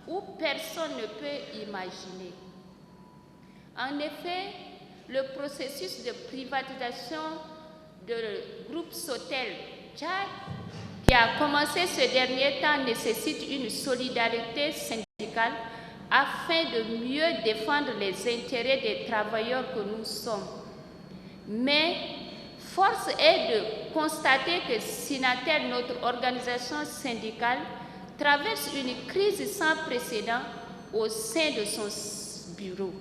où personne ne peut imaginer. En effet, le processus de privatisation du groupe Sotel Tchad, qui a commencé ces derniers temps, nécessite une solidarité syndicale afin de mieux défendre les intérêts des travailleurs que nous sommes. Mais force est de constater que Sinatel, notre organisation syndicale, traverse une crise sans précédent au sein de son bureau,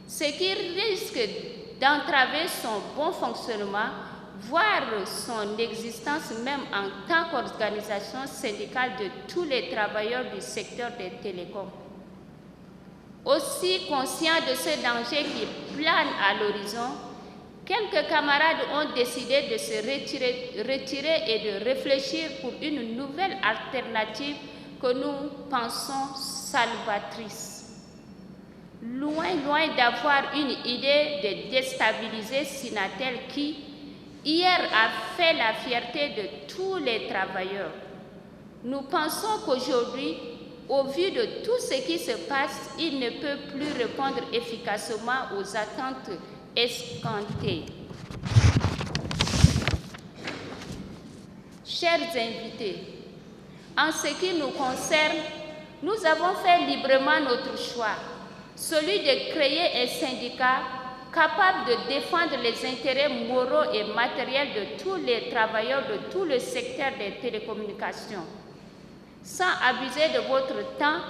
ce qui risque d'entraver son bon fonctionnement, voire son existence même en tant qu'organisation syndicale de tous les travailleurs du secteur des télécoms. Aussi conscients de ce danger qui plane à l'horizon, quelques camarades ont décidé de se retirer et de réfléchir pour une nouvelle alternative que nous pensons salvatrice. Loin d'avoir une idée de déstabiliser Sinatel qui, hier, a fait la fierté de tous les travailleurs. Nous pensons qu'aujourd'hui, au vu de tout ce qui se passe, il ne peut plus répondre efficacement aux attentes escomptées. Chers invités, en ce qui nous concerne, nous avons fait librement notre choix, celui de créer un syndicat capable de défendre les intérêts moraux et matériels de tous les travailleurs de tout le secteur des télécommunications. Sans abuser de votre temps,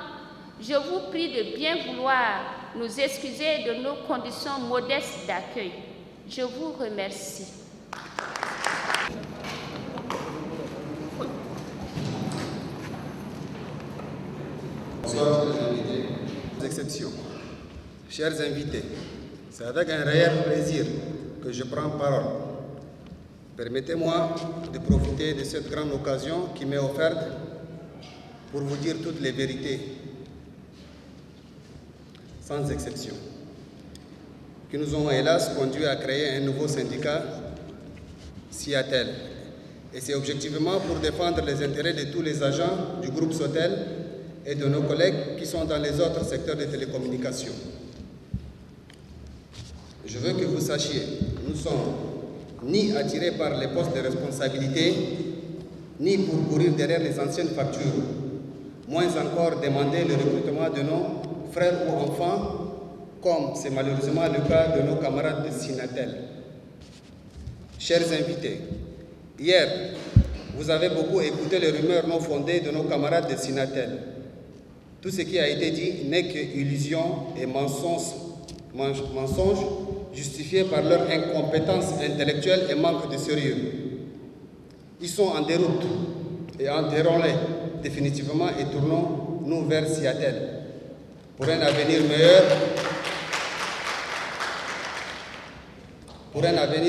je vous prie de bien vouloir nous excuser de nos conditions modestes d'accueil. Je vous remercie. Bonsoir, chers invités. Exception. Chers invités, c'est avec un réel plaisir que je prends parole. Permettez-moi de profiter de cette grande occasion qui m'est offerte pour vous dire toutes les vérités, sans exception, qui nous ont hélas conduit à créer un nouveau syndicat, Siatel. Et c'est objectivement pour défendre les intérêts de tous les agents du groupe Sotel et de nos collègues qui sont dans les autres secteurs de télécommunications. Je veux que vous sachiez, nous ne sommes ni attirés par les postes de responsabilité, ni pour courir derrière les anciennes factures, moins encore demander le recrutement de nos frères ou enfants, comme c'est malheureusement le cas de nos camarades de Sinatel. Chers invités, hier, vous avez beaucoup écouté les rumeurs non fondées de nos camarades de Sinatel. Tout ce qui a été dit n'est qu'illusion et mensonge justifiés par leur incompétence intellectuelle et manque de sérieux. Ils sont en déroute et enterrons-les définitivement et tournons-nous vers Siatel pour un avenir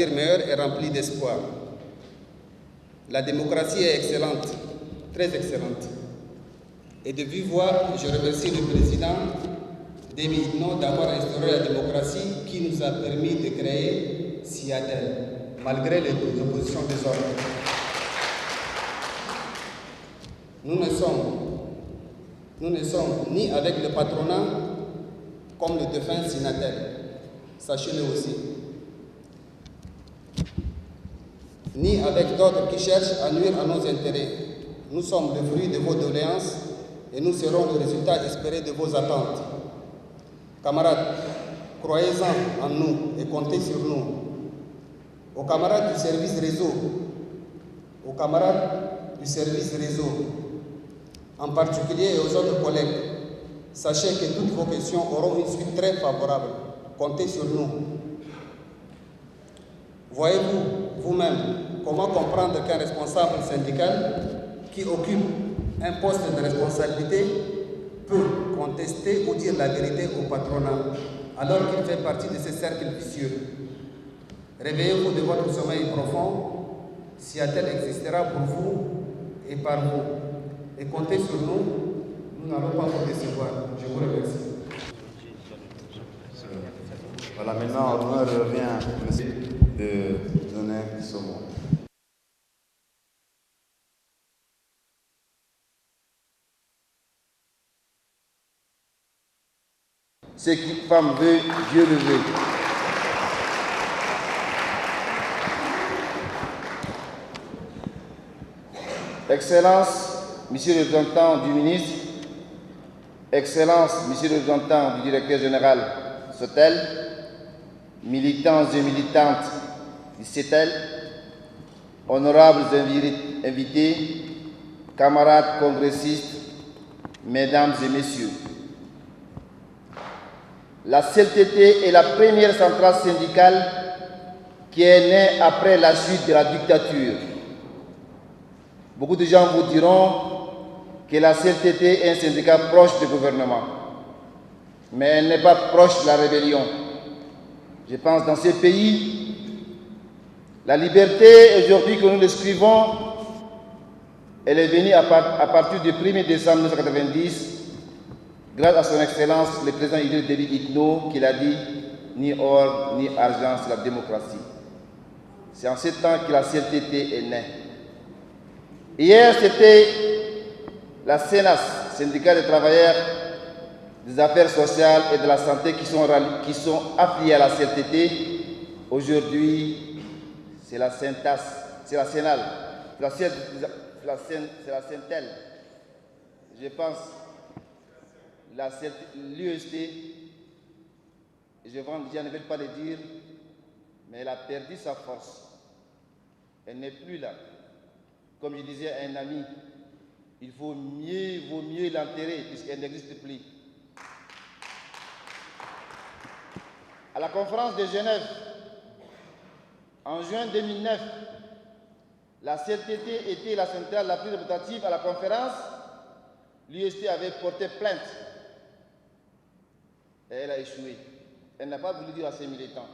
meilleur et rempli d'espoir. La démocratie est excellente, très excellente. Et de vive voix, je remercie le président Déby Itno d'avoir instauré la démocratie qui nous a permis de créer Siatel, malgré les oppositions des autres. Nous ne sommes ni avec le patronat comme le défunt Sinatel, sachez-le aussi, ni avec d'autres qui cherchent à nuire à nos intérêts. Nous sommes le fruit de vos doléances et nous serons le résultat espéré de vos attentes. Camarades, croyez-en en nous et comptez sur nous. Aux camarades du service réseau, en particulier et aux autres collègues, sachez que toutes vos questions auront une suite très favorable. Comptez sur nous. Voyez-vous vous-même comment comprendre qu'un responsable syndical qui occupe un poste de responsabilité peut contester ou dire la vérité au patronat, alors qu'il fait partie de ce cercle vicieux? Réveillez-vous de votre sommeil profond, Siatel existera pour vous et par vous. Et comptez sur nous, nous n'allons pas vous décevoir. Je vous remercie. Voilà, maintenant, l'honneur revient de donner ce mot. Ce que femme veut, Dieu le veut. Excellences, Monsieur le représentant du ministre, Excellences, Monsieur le représentant du directeur général Sotel, militants et militantes du CETEL, honorables invités, camarades congressistes, mesdames et messieurs. La CLTT est la première centrale syndicale qui est née après la chute de la dictature. Beaucoup de gens vous diront que la CLTT est un syndicat proche du gouvernement, mais elle n'est pas proche de la rébellion. Je pense que dans ces pays, la liberté aujourd'hui que nous décrivons, elle est venue à partir du 1er décembre 1990, grâce à son Excellence le président Idriss Déby Itno, qui l'a dit, ni or ni argent, c'est la démocratie. C'est en ce temps que la CLTT est née. Hier, c'était la CNAS, syndicat des travailleurs des affaires sociales et de la santé qui sont affiliés à la CLTT. Aujourd'hui, c'est la CENTAS, c'est la CENAL, c'est la CENTEL. Je pense l'UST, je ne vais pas le dire, mais elle a perdu sa force. Elle n'est plus là. Comme je disais à un ami, il vaut mieux l'enterrer puisqu'elle n'existe plus. À la conférence de Genève, en juin 2009, la CLTT était la centrale la plus représentative à la conférence. L'UST avait porté plainte. Et elle a échoué. Elle n'a pas voulu dire à ses militants.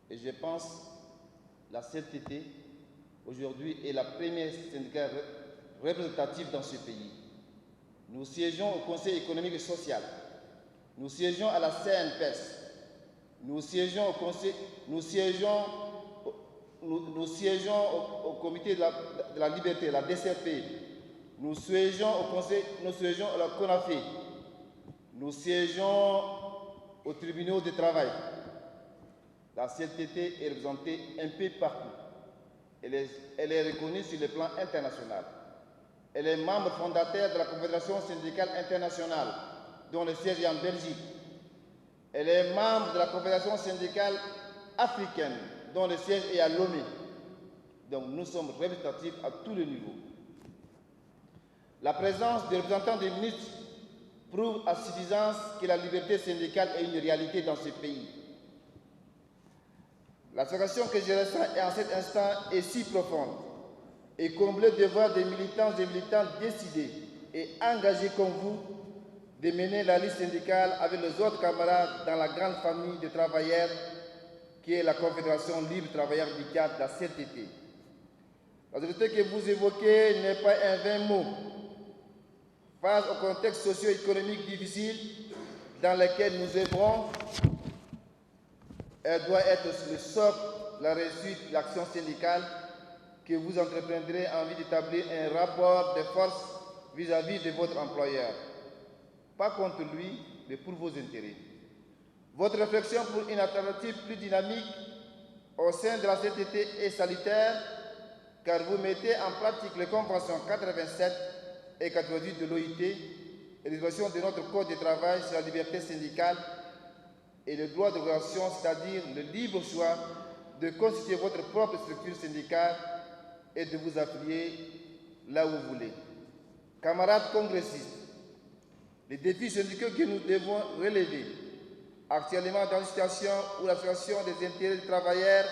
Et je pense que la CLTT, aujourd'hui, est la première syndicat représentative dans ce pays. Nous siégeons au Conseil économique et social. Nous siégeons à la CNPS. Nous siégeons au comité de la liberté, la DCP. Nous siégeons à la CONAFE. Nous siégeons aux tribunaux de travail. La CLTT est représentée un peu partout. Elle est reconnue sur le plan international. Elle est membre fondateur de la Confédération syndicale internationale, dont le siège est en Belgique. Elle est membre de la Confédération syndicale africaine, dont le siège est à Lomé. Donc nous sommes représentatifs à tous les niveaux. La présence des représentants des ministres prouve à suffisance que la liberté syndicale est une réalité dans ce pays. La situation que je ressens en cet instant est si profonde et comblée de voir des militants et militants décidés et engagés comme vous de mener la liste syndicale avec les autres camarades dans la grande famille de travailleurs qui est la Confédération libre travailleurs du cadre de la CLTT. La vérité que vous évoquez n'est pas un vain mot. Face au contexte socio-économique difficile dans lequel nous œuvrons, elle doit être le socle, la réussite de l'action syndicale que vous entreprendrez en vue d'établir un rapport de force vis-à-vis de votre employeur. Pas contre lui, mais pour vos intérêts. Votre réflexion pour une alternative plus dynamique au sein de la CLTT est salutaire, car vous mettez en pratique les conventions 87 et 88 de l'OIT et les dispositions de notre Code de travail sur la liberté syndicale et le droit de relation, c'est-à-dire le libre choix de constituer votre propre structure syndicale et de vous affilier là où vous voulez. Camarades congressistes, les défis syndicaux que nous devons relever, actuellement dans une situation où la situation des intérêts des travailleurs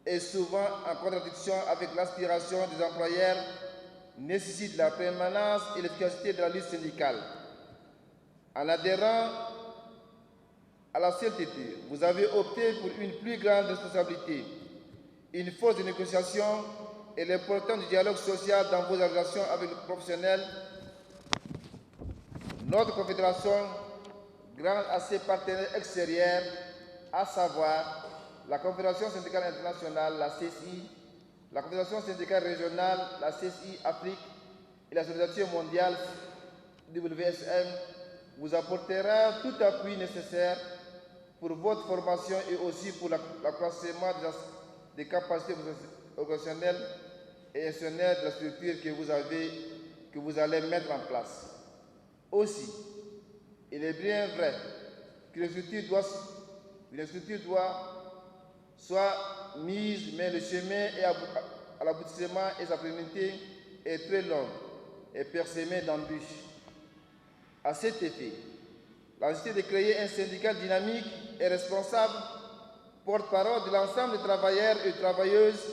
est souvent en contradiction avec l'aspiration des employeurs, nécessitent la permanence et l'efficacité de la lutte syndicale. En adhérant à la CLTT, vous avez opté pour une plus grande responsabilité, une force de négociation et l'importance du dialogue social dans vos relations avec les professionnels. Notre confédération, grâce à ses partenaires extérieurs, à savoir la Confédération syndicale internationale, la CSI, la Confédération syndicale régionale, la CSI Afrique et la Solidarité mondiale, WSM, vous apportera tout appui nécessaire pour votre formation et aussi pour l'accroissement des capacités organisationnelles et institutionnelles de la structure que vous allez mettre en place. Aussi, il est bien vrai que la structure doit soit mise, mais le chemin à l'aboutissement et sa pérennité est très long et parsemé d'embûches. À cet effet, la nécessité de créer un syndicat dynamique et responsable, porte-parole de l'ensemble des travailleurs et travailleuses,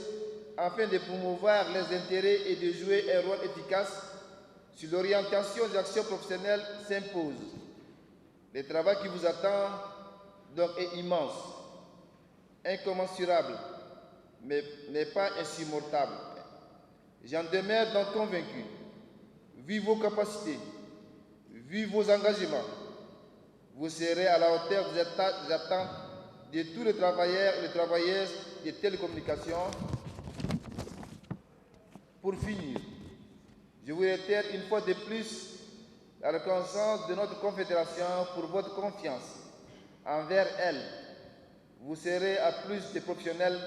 afin de promouvoir leurs intérêts et de jouer un rôle efficace sur l'orientation des actions professionnelles s'impose. Le travail qui vous attend donc est immense, incommensurable, mais n'est pas insurmontable. J'en demeure donc convaincu. Vu vos capacités, vu vos engagements, vous serez à la hauteur des attentes de tous les travailleurs et les travailleuses des télécommunications. Pour finir, je vous réitère une fois de plus la reconnaissance de notre confédération pour votre confiance envers elle. Vous serez à plus de professionnels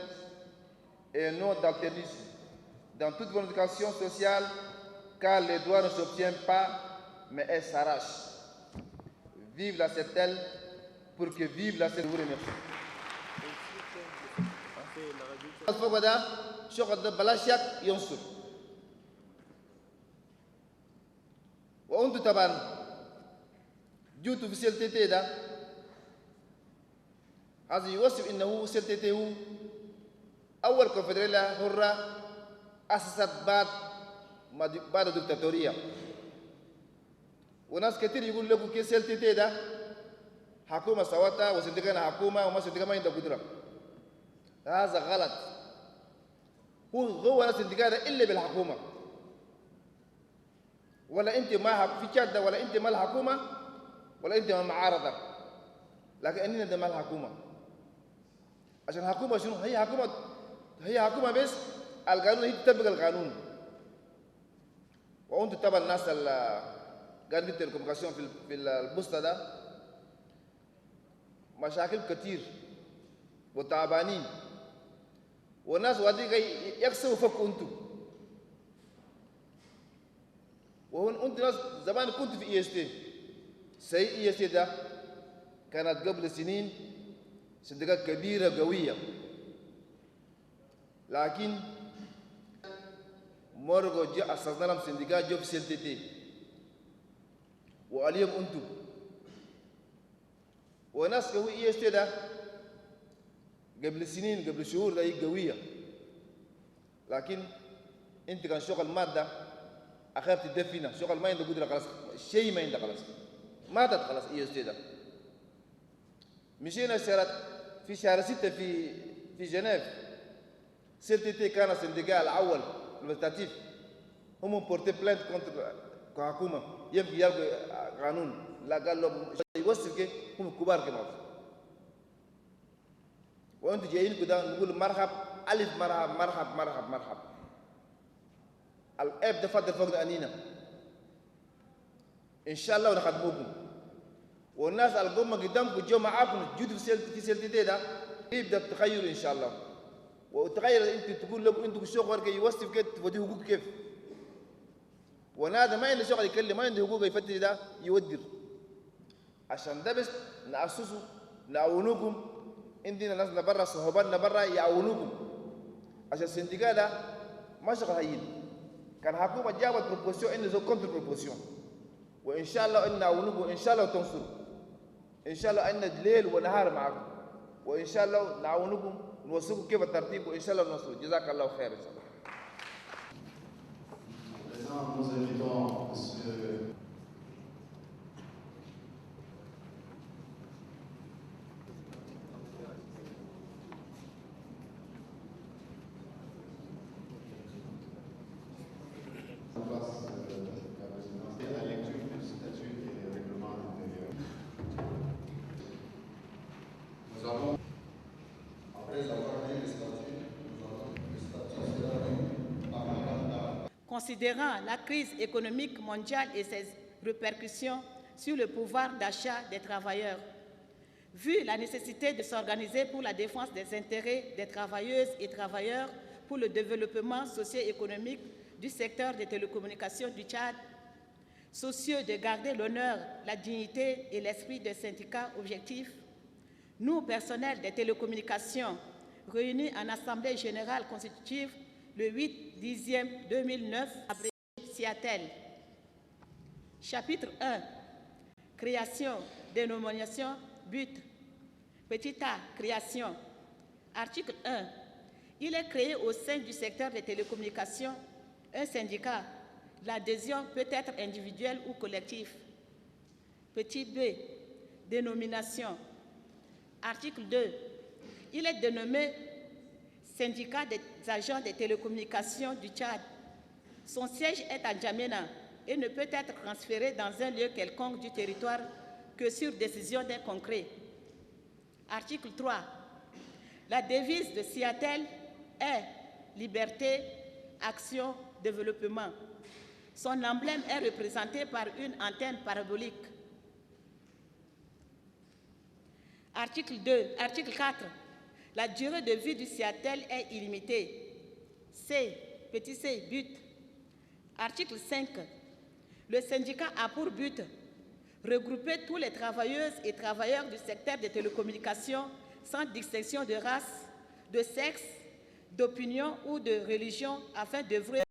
et non d'alternisme dans toute votre éducation sociale, car les droits ne s'obtiennent pas, mais elles s'arrachent. Vive la CETEL pour que vive la CETEL. Je vous remercie. وأنتم طبعا جوتوا في CLTT ده هذا يوصف إنه CLTT هو أول كونفدرالية حرة أسست بعد الدكتاتورية. وناس كثير يقول لكم كي CLTT ده حكومة سواتها وسندقنا حكومة وما سندقنا ما عندها قدرة. هذا غلط. هو ناس سندقنا إلا بالحكومة. ولا انت ما في تشاد ولا انت مال الحكومه ولا انت معارضه، لكن اننا ده مال الحكومه. عشان الحكومه شنو؟ هي حكومه بس القانون، هي تطبق القانون. وانتم طبعا الناس قاعدين في التليكوميونيكاسيون في البوسطه ده مشاكل كثير وتعبانين، والناس وادي يكسروا فكوا انتم. وانت ناس زمان كنت في EST. سي EST ده كانت قبل سنين صندوقات كبيرة قوية، لكن مرة جاء أسسنا لهم صندوقات جو في CLTT، واليوم انتم وناس قوي EST ده قبل سنين قبل شهور ده هي قوية، لكن انت كان شغل مادة أخاف تدفينا، شغل ما عنده قدرة خلاص، شيء ما عنده خلاص، ماتت خلاص EST ده. مشينا في شهر 6 في جنيف. CLTT كان السندقاء الأول الوزارتيف، هم بورتي بلانت كونتر الحكومة، يمكن يلقوا قانون، لا قال لهم يوصل كي هم كبار كمان. وأنتم جايين كده نقول مرحب ألف مرحب مرحب مرحب مرحب. الأب ده فضل فوق أنينا إن شاء الله ونخدموكم، والناس القوم قدامكم جو معاكم جودوا في CLTT ده يبدأ التغير إن شاء الله. وتغير أنت تقول لهم أنتم شغل كي يوصف كيف تودي حقوق كيف، ونادى ما عنده شغل يكلم، ما عنده حقوق يفتش ده يودر. عشان ده بس نأسسه نعاونوكم، عندنا ناس برا صحباتنا برا يعاونوكم، عشان السندقاء ده ما شغل هين. كان حكومة جابت بروبوسيون إنه زو كونتر بروبوسيون، وإن شاء الله إن نعاونوكم، إن شاء الله تنصروا، إن شاء الله إن ليل ونهار معكم، وإن شاء الله نعاونوكم نوصلكم كيف الترتيب، وإن شاء الله ننصروا. جزاك الله خير إن شاء الله. Considérant la crise économique mondiale et ses répercussions sur le pouvoir d'achat des travailleurs. Vu la nécessité de s'organiser pour la défense des intérêts des travailleuses et travailleurs pour le développement socio-économique du secteur des télécommunications du Tchad, soucieux de garder l'honneur, la dignité et l'esprit des syndicats objectifs, nous, personnels des télécommunications, réunis en Assemblée générale constitutive le 8/10/2009 à Seattle. Chapitre 1. Création, dénomination, but. Petit a. Création. Article 1. Il est créé au sein du secteur des télécommunications un syndicat. L'adhésion peut être individuelle ou collective. Petit b. Dénomination. Article 2. Il est dénommé Syndicat des agents des télécommunications du Tchad. Son siège est à N'Djamena et ne peut être transféré dans un lieu quelconque du territoire que sur décision d'un concret. Article 3. La devise de Seattle est liberté, action, développement. Son emblème est représenté par une antenne parabolique. Article 4. La durée de vie du Seattle est illimitée. Petit c, but. Article 5. Le syndicat a pour but regrouper tous les travailleuses et travailleurs du secteur des télécommunications sans distinction de race, de sexe, d'opinion ou de religion afin d'œuvrer